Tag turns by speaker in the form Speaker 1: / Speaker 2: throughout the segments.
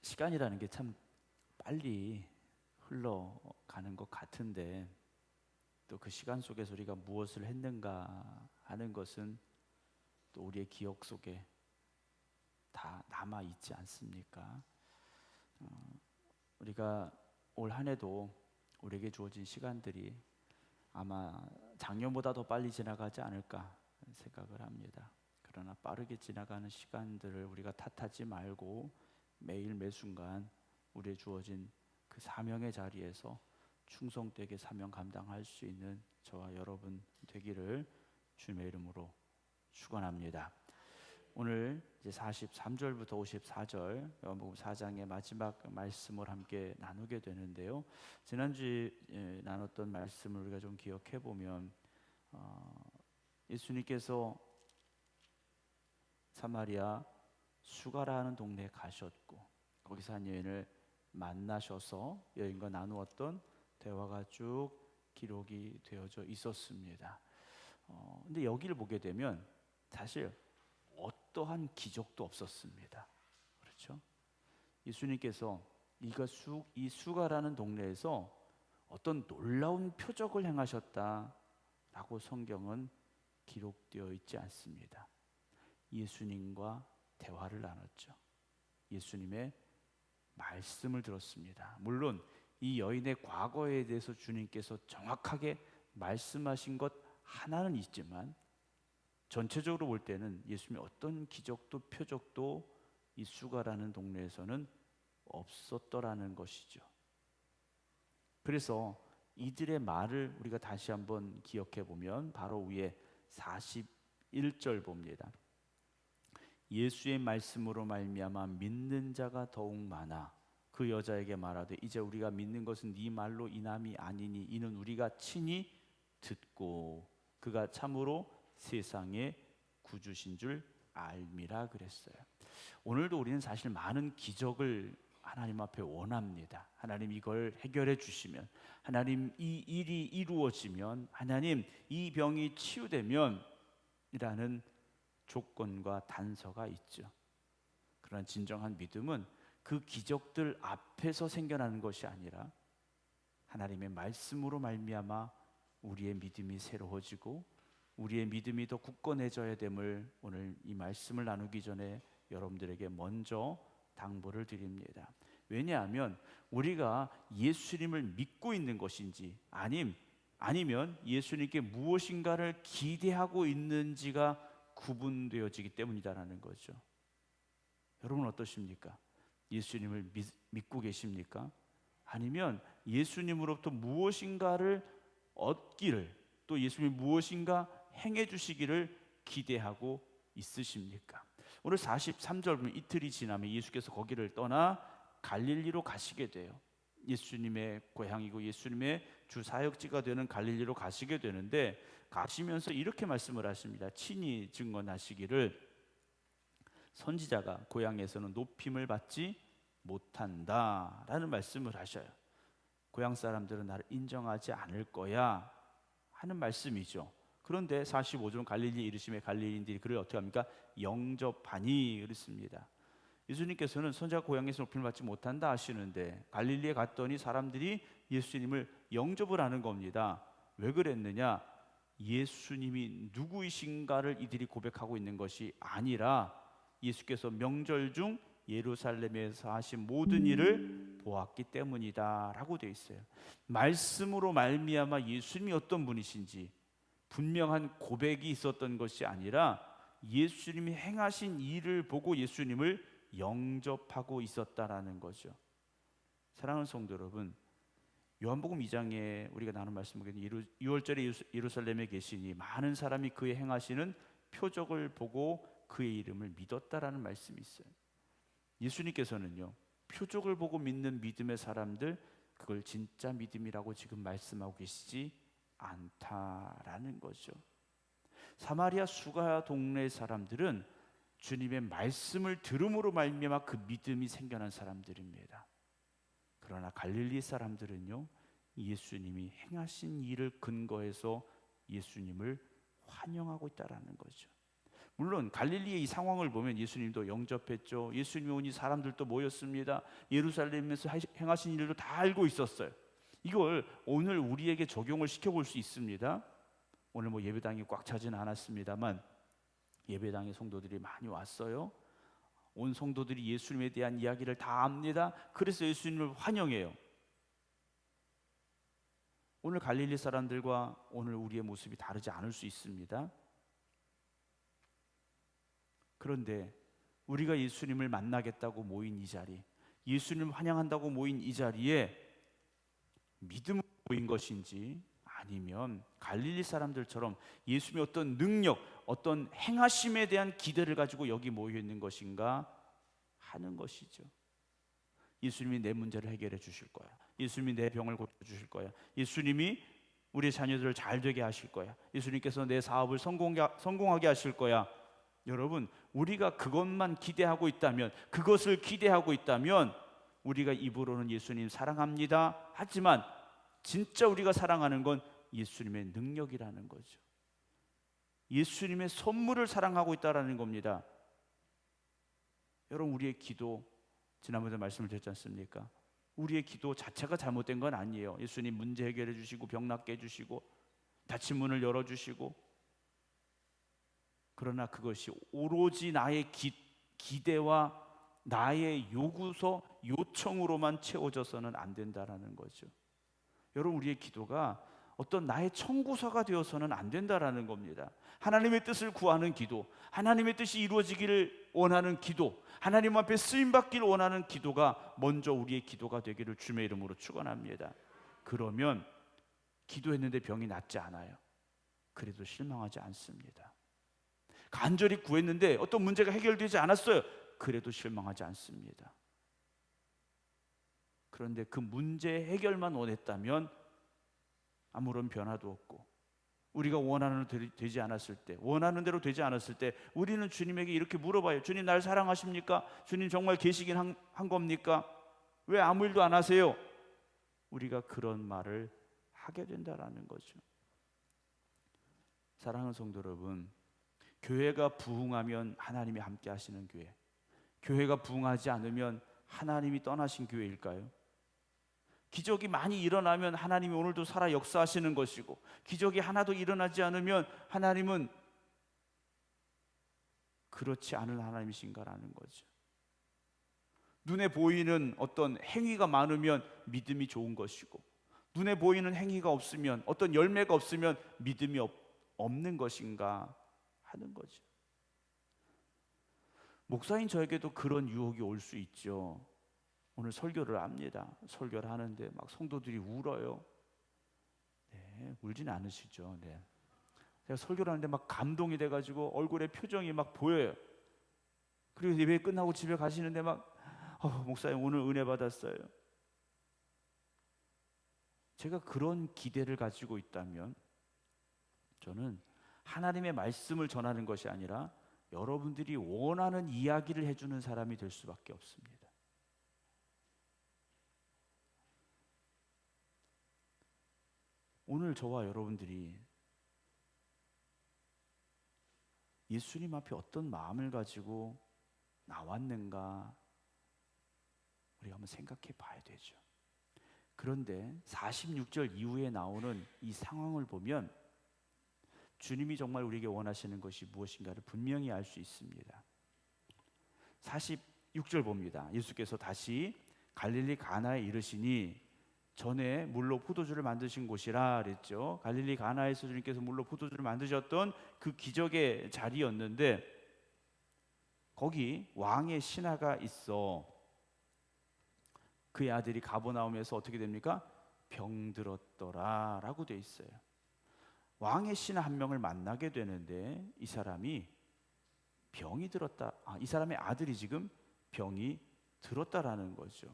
Speaker 1: 시간이라는 게 참 빨리 흘러가는 것 같은데 또 그 시간 속에서 우리가 무엇을 했는가 하는 것은 또 우리의 기억 속에 다 남아 있지 않습니까? 우리가 올 한 해도 우리에게 주어진 시간들이 아마 작년보다 더 빨리 지나가지 않을까 생각을 합니다. 그러나 빠르게 지나가는 시간들을 우리가 탓하지 말고 매일 매순간 우리의 주어진 그 사명의 자리에서 충성되게 사명 감당할 수 있는 저와 여러분 되기를 주님의 이름으로 축원합니다. 오늘 이제 43절부터 54절 요한복음 4장의 마지막 말씀을 함께 나누게 되는데요. 지난주에 나눴던 말씀을 우리가 좀 기억해 보면 예수님께서 사마리아 수가라는 동네에 가셨고 거기서 한 여인을 만나셔서 여인과 나누었던 대화가 쭉 기록이 되어져 있었습니다. 근데 여기를 보게 되면 사실 어떠한 기적도 없었습니다. 그렇죠? 예수님께서 이 수가라는 동네에서 어떤 놀라운 표적을 행하셨다라고 성경은 기록되어 있지 않습니다. 예수님과 대화를 나눴죠. 예수님의 말씀을 들었습니다. 물론 이 여인의 과거에 대해서 주님께서 정확하게 말씀하신 것 하나는 있지만 전체적으로 볼 때는 예수님의 어떤 기적도 표적도 이 수가라는 동네에서는 없었더라는 것이죠. 그래서 이들의 말을 우리가 다시 한번 기억해 보면 바로 위에 41절 봅니다. 예수의 말씀으로 말미암아 믿는 자가 더욱 많아 그 여자에게 말하되 이제 우리가 믿는 것은 네 말로 인함이 아니니 이는 우리가 친히 듣고 그가 참으로 세상의 구주신 줄 알미라 그랬어요. 오늘도 우리는 사실 많은 기적을 하나님 앞에 원합니다. 하나님 이걸 해결해 주시면, 하나님 이 일이 이루어지면, 하나님 이 병이 치유되면 이라는 조건과 단서가 있죠. 그러나 진정한 믿음은 그 기적들 앞에서 생겨나는 것이 아니라 하나님의 말씀으로 말미암아 우리의 믿음이 새로워지고 우리의 믿음이 더 굳건해져야 됨을 오늘 이 말씀을 나누기 전에 여러분들에게 먼저 당부를 드립니다. 왜냐하면 우리가 예수님을 믿고 있는 것인지 아니면 예수님께 무엇인가를 기대하고 있는지가 구분되어지기 때문이다라는 거죠. 여러분 어떠십니까? 예수님을 믿고 계십니까? 아니면 예수님으로부터 무엇인가를 얻기를 또 예수님이 무엇인가 행해 주시기를 기대하고 있으십니까? 오늘 43절 보면 이틀이 지나면 예수께서 거기를 떠나 갈릴리로 가시게 돼요. 예수님의 고향이고 예수님의 주 사역지가 되는 갈릴리로 가시게 되는데 가시면서 이렇게 말씀을 하십니다. 친히 증언하시기를 선지자가 고향에서는 높임을 받지 못한다라는 말씀을 하셔요. 고향 사람들은 나를 인정하지 않을 거야 하는 말씀이죠. 그런데 45절 갈릴리에 이르심에 갈릴리인들이 그를 어떻게 합니까? 영접하니 그랬습니다. 예수님께서는 선지자가 고향에서 높임을 받지 못한다 하시는데 갈릴리에 갔더니 사람들이 예수님을 영접을 하는 겁니다. 왜 그랬느냐? 예수님이 누구이신가를 이들이 고백하고 있는 것이 아니라 예수께서 명절 중 예루살렘에서 하신 모든 일을 보았기 때문이다 라고 되어 있어요. 말씀으로 말미암아 예수님이 어떤 분이신지 분명한 고백이 있었던 것이 아니라 예수님이 행하신 일을 보고 예수님을 영접하고 있었다라는 거죠. 사랑하는 성도 여러분, 요한복음 2장에 우리가 나눈 말씀은 6월절에 예루살렘에 계시니 많은 사람이 그의 행하시는 표적을 보고 그의 이름을 믿었다라는 말씀이 있어요. 예수님께서는요, 표적을 보고 믿는 믿음의 사람들 그걸 진짜 믿음이라고 지금 말씀하고 계시지 않다라는 거죠. 사마리아 수가 동네 사람들은 주님의 말씀을 들음으로 말미암아 그 믿음이 생겨난 사람들입니다. 그러나 갈릴리 사람들은요, 예수님이 행하신 일을 근거해서 예수님을 환영하고 있다라는 거죠. 물론 갈릴리의 이 상황을 보면 예수님도 영접했죠. 예수님이 오니 사람들도 모였습니다. 예루살렘에서 행하신 일도 다 알고 있었어요. 이걸 오늘 우리에게 적용을 시켜볼 수 있습니다. 오늘 뭐 예배당이 꽉 차지는 않았습니다만 예배당에 성도들이 많이 왔어요. 온 성도들이 예수님에 대한 이야기를 다 압니다. 그래서 예수님을 환영해요. 오늘 갈릴리 사람들과 오늘 우리의 모습이 다르지 않을 수 있습니다. 그런데 우리가 예수님을 만나겠다고 모인 이 자리, 예수님을 환영한다고 모인 이 자리에 믿음으로 모인 것인지, 아니면 갈릴리 사람들처럼 예수님의 어떤 능력, 어떤 행하심에 대한 기대를 가지고 여기 모여 있는 것인가 하는 것이죠. 예수님이 내 문제를 해결해 주실 거야. 예수님이 내 병을 고쳐 주실 거야. 예수님이 우리 자녀들을 잘 되게 하실 거야. 예수님께서 내 사업을 성공하게 하실 거야. 여러분, 우리가 그것만 기대하고 있다면, 그것을 기대하고 있다면 우리가 입으로는 예수님 사랑합니다 하지만 진짜 우리가 사랑하는 건 예수님의 능력이라는 거죠. 예수님의 선물을 사랑하고 있다라는 겁니다. 여러분, 우리의 기도, 지난번에 말씀을 드렸지 않습니까? 우리의 기도 자체가 잘못된 건 아니에요. 예수님 문제 해결해 주시고 병 낫게 해주시고 닫힌 문을 열어주시고, 그러나 그것이 오로지 나의 기대와 나의 요청으로만 채워져서는 안 된다라는 거죠. 여러분, 우리의 기도가 어떤 나의 청구서가 되어서는 안 된다라는 겁니다. 하나님의 뜻을 구하는 기도, 하나님의 뜻이 이루어지기를 원하는 기도, 하나님 앞에 쓰임받기를 원하는 기도가 먼저 우리의 기도가 되기를 주님의 이름으로 축원합니다. 그러면 기도했는데 병이 낫지 않아요. 그래도 실망하지 않습니다. 간절히 구했는데 어떤 문제가 해결되지 않았어요. 그래도 실망하지 않습니다. 그런데 그 문제 해결만 원했다면 아무런 변화도 없고, 우리가 원하는 대로 되지 않았을 때, 원하는 대로 되지 않았을 때 우리는 주님에게 이렇게 물어봐요. 주님, 날 사랑하십니까? 주님 정말 계시긴 한 겁니까? 왜 아무 일도 안 하세요? 우리가 그런 말을 하게 된다라는 거죠. 사랑하는 성도 여러분, 교회가 부흥하면 하나님이 함께 하시는 교회, 교회가 부흥하지 않으면 하나님이 떠나신 교회일까요? 기적이 많이 일어나면 하나님이 오늘도 살아 역사하시는 것이고, 기적이 하나도 일어나지 않으면 하나님은 그렇지 않은 하나님이신가라는 거죠. 눈에 보이는 어떤 행위가 많으면 믿음이 좋은 것이고, 눈에 보이는 행위가 없으면, 어떤 열매가 없으면 믿음이 없는 것인가 하는 거죠. 목사인 저에게도 그런 유혹이 올 수 있죠. 오늘 설교를 합니다. 설교를 하는데 막 성도들이 울어요. 네, 울지는 않으시죠. 네. 제가 설교를 하는데 막 감동이 돼가지고 얼굴에 표정이 막 보여요. 그리고 예배 끝나고 집에 가시는데 막 목사님 오늘 은혜 받았어요. 제가 그런 기대를 가지고 있다면 저는 하나님의 말씀을 전하는 것이 아니라 여러분들이 원하는 이야기를 해주는 사람이 될 수밖에 없습니다. 오늘 저와 여러분들이 예수님 앞에 어떤 마음을 가지고 나왔는가 우리가 한번 생각해 봐야 되죠. 그런데 46절 이후에 나오는 이 상황을 보면 주님이 정말 우리에게 원하시는 것이 무엇인가를 분명히 알 수 있습니다. 46절 봅니다. 예수께서 다시 갈릴리 가나에 이르시니, 전에 물로 포도주를 만드신 곳이라 그랬죠. 갈릴리 가나에서 주님께서 물로 포도주를 만드셨던 그 기적의 자리였는데, 거기 왕의 신하가 있어. 그의 아들이 가버나움에서 어떻게 됩니까? 병들었더라 라고 돼 있어요. 왕의 신하 한 명을 만나게 되는데 이 사람이 병이 들었다. 이 사람의 아들이 지금 병이 들었다라는 거죠.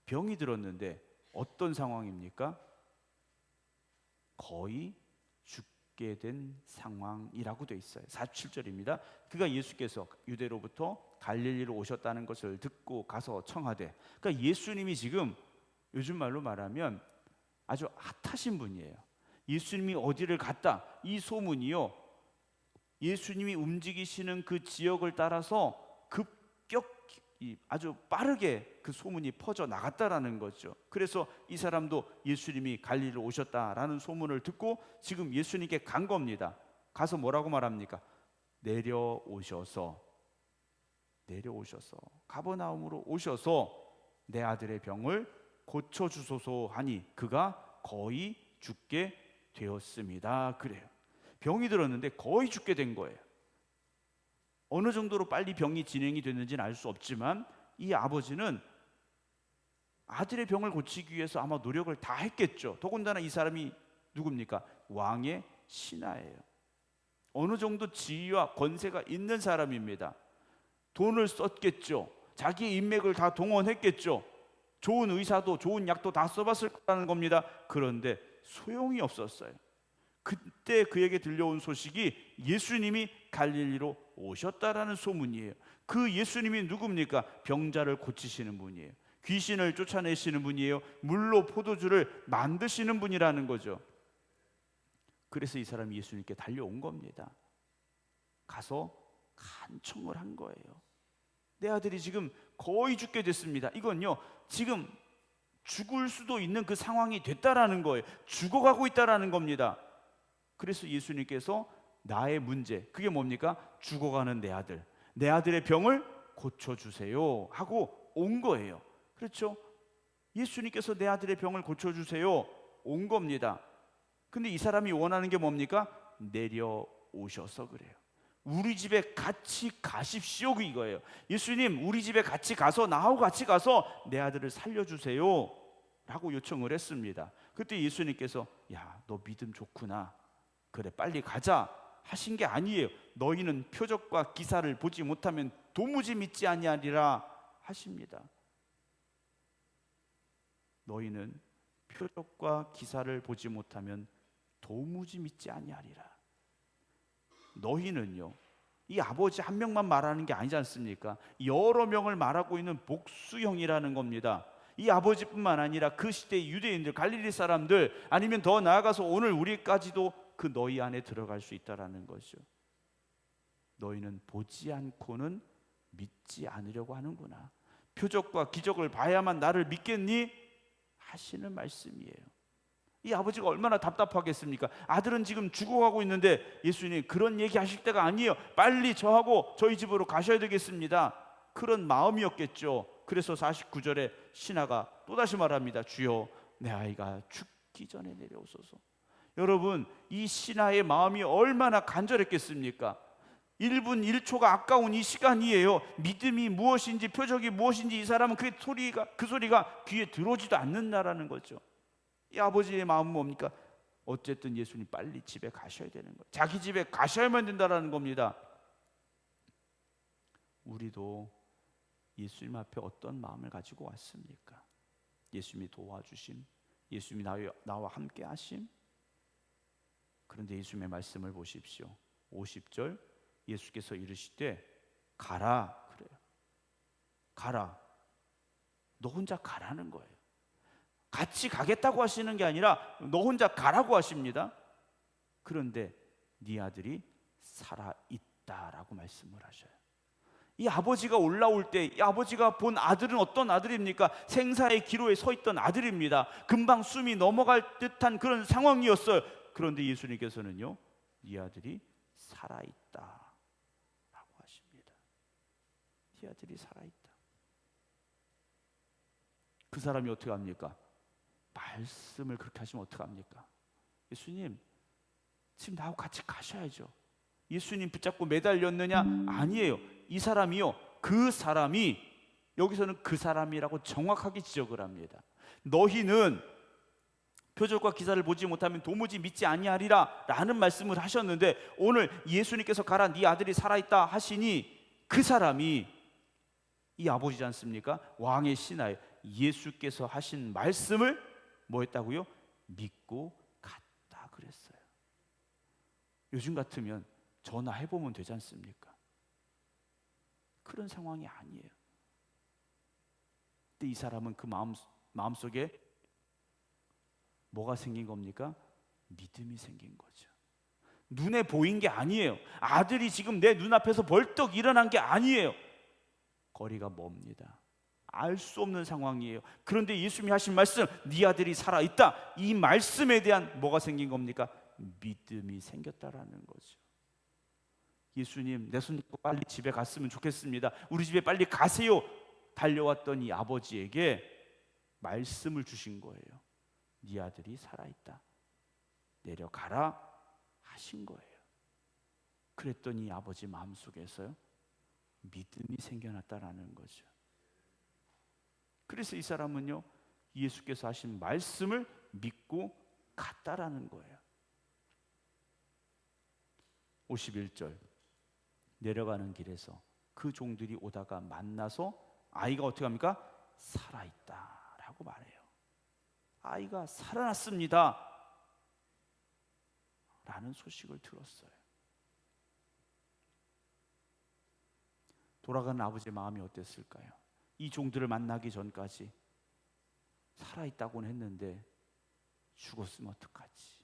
Speaker 1: 병이 들었는데 어떤 상황입니까? 거의 죽게 된 상황이라고 돼 있어요. 47절입니다. 그가 예수께서 유대로부터 갈릴리로 오셨다는 것을 듣고 가서 청하되, 그러니까 예수님이 지금 요즘 말로 말하면 아주 핫하신 분이에요. 예수님이 어디를 갔다, 이 소문이요 예수님이 움직이시는 그 지역을 따라서 급격히 아주 빠르게 그 소문이 퍼져 나갔다라는 거죠. 그래서 이 사람도 예수님이 갈릴리로 오셨다라는 소문을 듣고 지금 예수님께 간 겁니다. 가서 뭐라고 말합니까? 내려오셔서 가버나움으로 오셔서 내 아들의 병을 고쳐주소서 하니 그가 거의 죽게 되었습니다. 그래요. 병이 들었는데 거의 죽게 된 거예요. 어느 정도로 빨리 병이 진행이 됐는지는 알 수 없지만 이 아버지는 아들의 병을 고치기 위해서 아마 노력을 다 했겠죠. 더군다나 이 사람이 누굽니까? 왕의 신하예요. 어느 정도 지위와 권세가 있는 사람입니다. 돈을 썼겠죠. 자기의 인맥을 다 동원했겠죠. 좋은 의사도 좋은 약도 다 써봤을 거라는 겁니다. 그런데 소용이 없었어요. 그때 그에게 들려온 소식이 예수님이 갈릴리로 오셨다라는 소문이에요. 그 예수님이 누굽니까? 병자를 고치시는 분이에요. 귀신을 쫓아내시는 분이에요. 물로 포도주를 만드시는 분이라는 거죠. 그래서 이 사람이 예수님께 달려온 겁니다. 가서 간청을 한 거예요. 내 아들이 지금 거의 죽게 됐습니다. 이건요, 지금 죽을 수도 있는 그 상황이 됐다라는 거예요. 죽어가고 있다라는 겁니다. 그래서 예수님께서 나의 문제, 그게 뭡니까? 죽어가는 내 아들의 병을 고쳐주세요 하고 온 거예요. 그렇죠? 예수님께서 내 아들의 병을 고쳐주세요 온 겁니다. 근데 이 사람이 원하는 게 뭡니까? 내려오셔서 그래요. 우리 집에 같이 가십시오, 이거예요. 예수님, 우리 집에 같이 가서, 나하고 같이 가서 내 아들을 살려주세요 라고 요청을 했습니다. 그때 예수님께서 야, 너 믿음 좋구나, 그래 빨리 가자 하신 게 아니에요. 너희는 표적과 기사를 보지 못하면 도무지 믿지 아니하리라 하십니다. 너희는 표적과 기사를 보지 못하면 도무지 믿지 아니하리라. 너희는요, 이 아버지 한 명만 말하는 게 아니지 않습니까? 여러 명을 말하고 있는 복수형이라는 겁니다. 이 아버지뿐만 아니라 그 시대의 유대인들, 갈릴리 사람들, 아니면 더 나아가서 오늘 우리까지도 그 너희 안에 들어갈 수 있다라는 거죠. 너희는 보지 않고는 믿지 않으려고 하는구나. 표적과 기적을 봐야만 나를 믿겠니? 하시는 말씀이에요. 이 아버지가 얼마나 답답하겠습니까? 아들은 지금 죽어가고 있는데 예수님 그런 얘기 하실 때가 아니에요. 빨리 저하고 저희 집으로 가셔야 되겠습니다. 그런 마음이었겠죠. 그래서 49절에 신하가 또다시 말합니다. 주여, 내 아이가 죽기 전에 내려오소서. 여러분, 이 신하의 마음이 얼마나 간절했겠습니까? 1분 1초가 아까운 이 시간이에요. 믿음이 무엇인지, 표적이 무엇인지 이 사람은 그 소리가 귀에 들어오지도 않는다라는 거죠. 이 아버지의 마음은 뭡니까? 어쨌든 예수님 빨리 집에 가셔야 되는 거예요. 자기 집에 가셔야만 된다라는 겁니다. 우리도 예수님 앞에 어떤 마음을 가지고 왔습니까? 예수님이 도와주심, 예수님이 나와 함께 하심. 그런데 예수님의 말씀을 보십시오. 50절 예수께서 이르시되 가라 그래요. 가라. 너 혼자 가라는 거예요. 같이 가겠다고 하시는 게 아니라 너 혼자 가라고 하십니다. 그런데 네 아들이 살아있다라고 말씀을 하셔요. 이 아버지가 올라올 때 이 아버지가 본 아들은 어떤 아들입니까? 생사의 기로에 서 있던 아들입니다. 금방 숨이 넘어갈 듯한 그런 상황이었어요. 그런데 예수님께서는요, 네 아들이 살아있다 라고 하십니다. 네 아들이 살아있다. 그 사람이 어떻게 합니까? 말씀을 그렇게 하시면 어떡합니까? 예수님, 지금 나하고 같이 가셔야죠. 예수님 붙잡고 매달렸느냐? 아니에요. 이 사람이요, 그 사람이, 여기서는 그 사람이라고 정확하게 지적을 합니다. 너희는 표적과 기사를 보지 못하면 도무지 믿지 아니하리라 라는 말씀을 하셨는데, 오늘 예수님께서 가라, 네 아들이 살아있다 하시니 그 사람이 이 아버지지 않습니까? 왕의 신하예요. 예수께서 하신 말씀을 뭐 했다고요? 믿고 갔다 그랬어요. 요즘 같으면 전화해보면 되지 않습니까? 그런 상황이 아니에요. 근데 이 사람은 그 마음속에 뭐가 생긴 겁니까? 믿음이 생긴 거죠. 눈에 보인 게 아니에요. 아들이 지금 내 눈앞에서 벌떡 일어난 게 아니에요. 거리가 멉니다. 알 수 없는 상황이에요. 그런데 예수님이 하신 말씀, 네 아들이 살아있다, 이 말씀에 대한 뭐가 생긴 겁니까? 믿음이 생겼다라는 거죠. 예수님, 내 손 잡고 빨리 집에 갔으면 좋겠습니다. 우리 집에 빨리 가세요. 달려왔던 이 아버지에게 말씀을 주신 거예요. 네 아들이 살아있다, 내려가라 하신 거예요. 그랬더니 아버지 마음속에서요, 믿음이 생겨났다라는 거죠. 그래서 이 사람은요, 예수께서 하신 말씀을 믿고 갔다라는 거예요. 51절, 내려가는 길에서 그 종들이 오다가 만나서 아이가 어떻게 합니까? 살아있다라고 말해요. 아이가 살아났습니다 라는 소식을 들었어요. 돌아가는 아버지의 마음이 어땠을까요? 이 종들을 만나기 전까지 살아있다고는 했는데 죽었으면 어떡하지?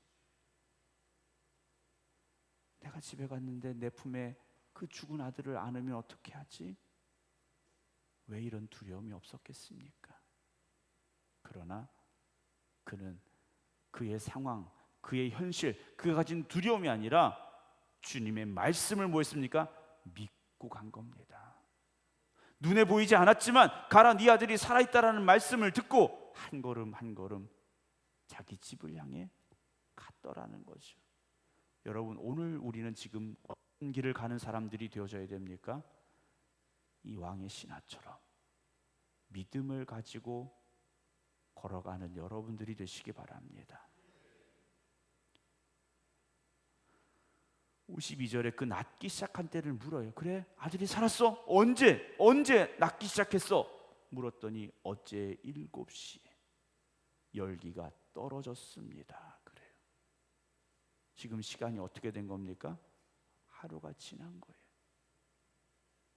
Speaker 1: 내가 집에 갔는데 내 품에 그 죽은 아들을 안으면 어떻게 하지? 왜 이런 두려움이 없었겠습니까? 그러나 그는 그의 상황, 그의 현실, 그가 가진 두려움이 아니라 주님의 말씀을 뭐 했습니까? 믿고 간 겁니다. 눈에 보이지 않았지만 가라, 네 아들이 살아있다라는 말씀을 듣고 한 걸음 한 걸음 자기 집을 향해 갔더라는 거죠. 여러분, 오늘 우리는 지금 어떤 길을 가는 사람들이 되어져야 됩니까? 이 왕의 신하처럼 믿음을 가지고 걸어가는 여러분들이 되시기 바랍니다. 52절에 그 낫기 시작한 때를 물어요. 그래, 아들이 살았어? 언제 낫기 시작했어? 물었더니 어제 7시에 열기가 떨어졌습니다. 그래요. 지금 시간이 어떻게 된 겁니까? 하루가 지난 거예요.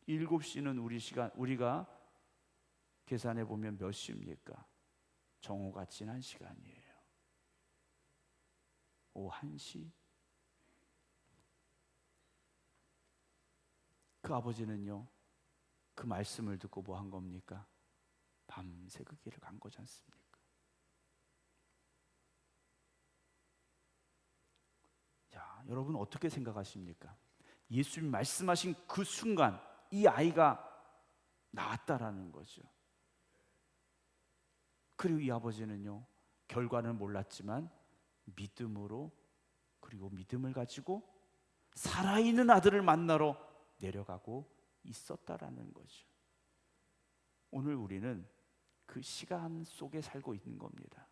Speaker 1: 7시는 우리가 계산해 보면 몇 시입니까? 정오가 지난 시간이에요. 오후 1시. 그 아버지는요, 그 말씀을 듣고 뭐 한 겁니까? 밤새 그 길을 간 거지 않습니까? 자, 여러분 어떻게 생각하십니까? 예수님이 말씀하신 그 순간 이 아이가 나았다라는 거죠. 그리고 이 아버지는요, 결과는 몰랐지만 믿음으로, 그리고 믿음을 가지고 살아있는 아들을 만나러 내려가고 있었다라는 거죠. 오늘 우리는 그 시간 속에 살고 있는 겁니다.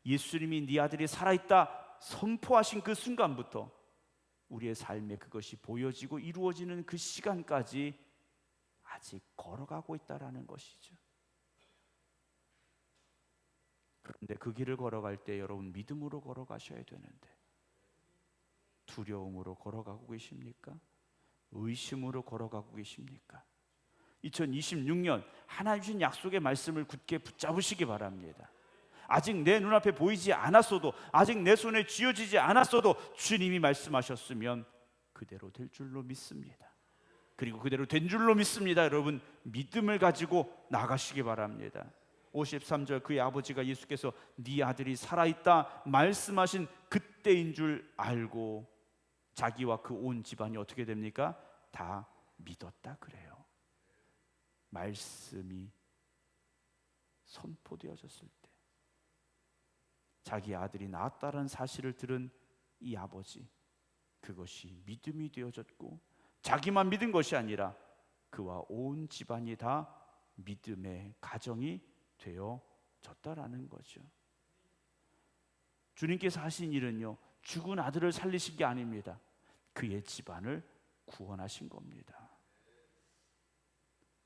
Speaker 1: 예수님이 네 아들이 살아있다 선포하신 그 순간부터 우리의 삶에 그것이 보여지고 이루어지는 그 시간까지 아직 걸어가고 있다라는 것이죠. 그런데 그 길을 걸어갈 때 여러분, 믿음으로 걸어가셔야 되는데 두려움으로 걸어가고 계십니까? 의심으로 걸어가고 계십니까? 2026년 하나님 주신 약속의 말씀을 굳게 붙잡으시기 바랍니다. 아직 내 눈앞에 보이지 않았어도, 아직 내 손에 쥐어지지 않았어도 주님이 말씀하셨으면 그대로 될 줄로 믿습니다. 그리고 그대로 된 줄로 믿습니다. 여러분, 믿음을 가지고 나가시기 바랍니다. 53절, 그의 아버지가 예수께서 네 아들이 살아있다 말씀하신 그때인 줄 알고 자기와 그 온 집안이 어떻게 됩니까? 다 믿었다 그래요. 말씀이 선포되어졌을 때 자기 아들이 낳았다는 사실을 들은 이 아버지, 그것이 믿음이 되어졌고 자기만 믿은 것이 아니라 그와 온 집안이 다 믿음의 가정이 되어졌다라는 거죠. 주님께서 하신 일은요, 죽은 아들을 살리신 게 아닙니다. 그의 집안을 구원하신 겁니다.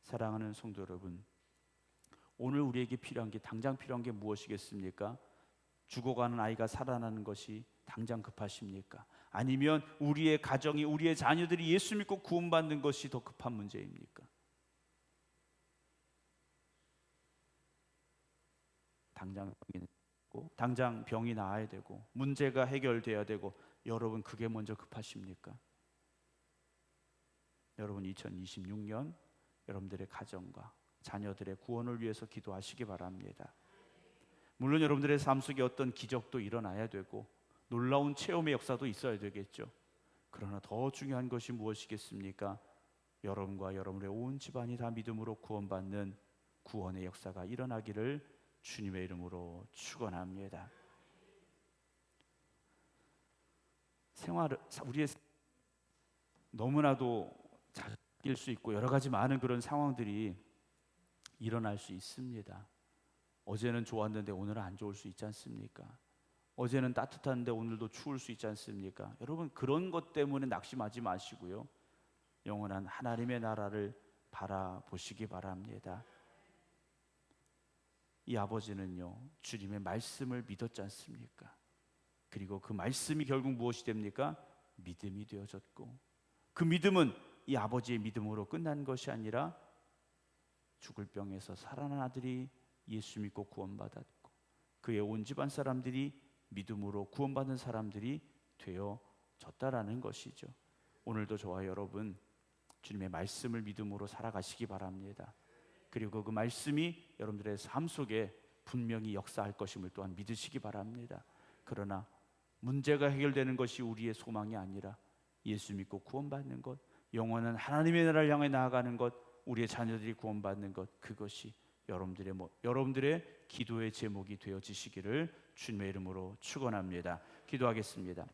Speaker 1: 사랑하는 성도 여러분, 오늘 우리에게 필요한 게, 당장 필요한 게 무엇이겠습니까? 죽어가는 아이가 살아나는 것이 당장 급하십니까? 아니면 우리의 가정이, 우리의 자녀들이 예수 믿고 구원받는 것이 더 급한 문제입니까? 당장 병이 나아야 되고 문제가 해결돼야 되고 여러분 그게 먼저 급하십니까? 여러분 2026년 여러분들의 가정과 자녀들의 구원을 위해서 기도하시기 바랍니다. 물론 여러분들의 삶 속에 어떤 기적도 일어나야 되고 놀라운 체험의 역사도 있어야 되겠죠. 그러나 더 중요한 것이 무엇이겠습니까? 여러분과 여러분의 온 집안이 다 믿음으로 구원받는 구원의 역사가 일어나기를 주님의 이름으로 축원합니다. 우리의 너무나도 자길 수 있고 여러 가지 많은 그런 상황들이 일어날 수 있습니다. 어제는 좋았는데 오늘은 안 좋을 수 있지 않습니까? 어제는 따뜻한데 오늘도 추울 수 있지 않습니까? 여러분 그런 것 때문에 낙심하지 마시고요. 영원한 하나님의 나라를 바라보시기 바랍니다. 이 아버지는요, 주님의 말씀을 믿었지 않습니까? 그리고 그 말씀이 결국 무엇이 됩니까? 믿음이 되어졌고, 그 믿음은 이 아버지의 믿음으로 끝난 것이 아니라 죽을 병에서 살아난 아들이 예수 믿고 구원받았고, 그의 온 집안 사람들이 믿음으로 구원받는 사람들이 되어졌다라는 것이죠. 오늘도 저와 여러분 주님의 말씀을 믿음으로 살아가시기 바랍니다. 그리고 그 말씀이 여러분들의 삶 속에 분명히 역사할 것임을 또한 믿으시기 바랍니다. 그러나 문제가 해결되는 것이 우리의 소망이 아니라 예수 믿고 구원받는 것, 영원한 하나님의 나라를 향해 나아가는 것, 우리의 자녀들이 구원받는 것, 그것이 여러분들의 기도의 제목이 되어지시기를 주님의 이름으로 축원합니다. 기도하겠습니다.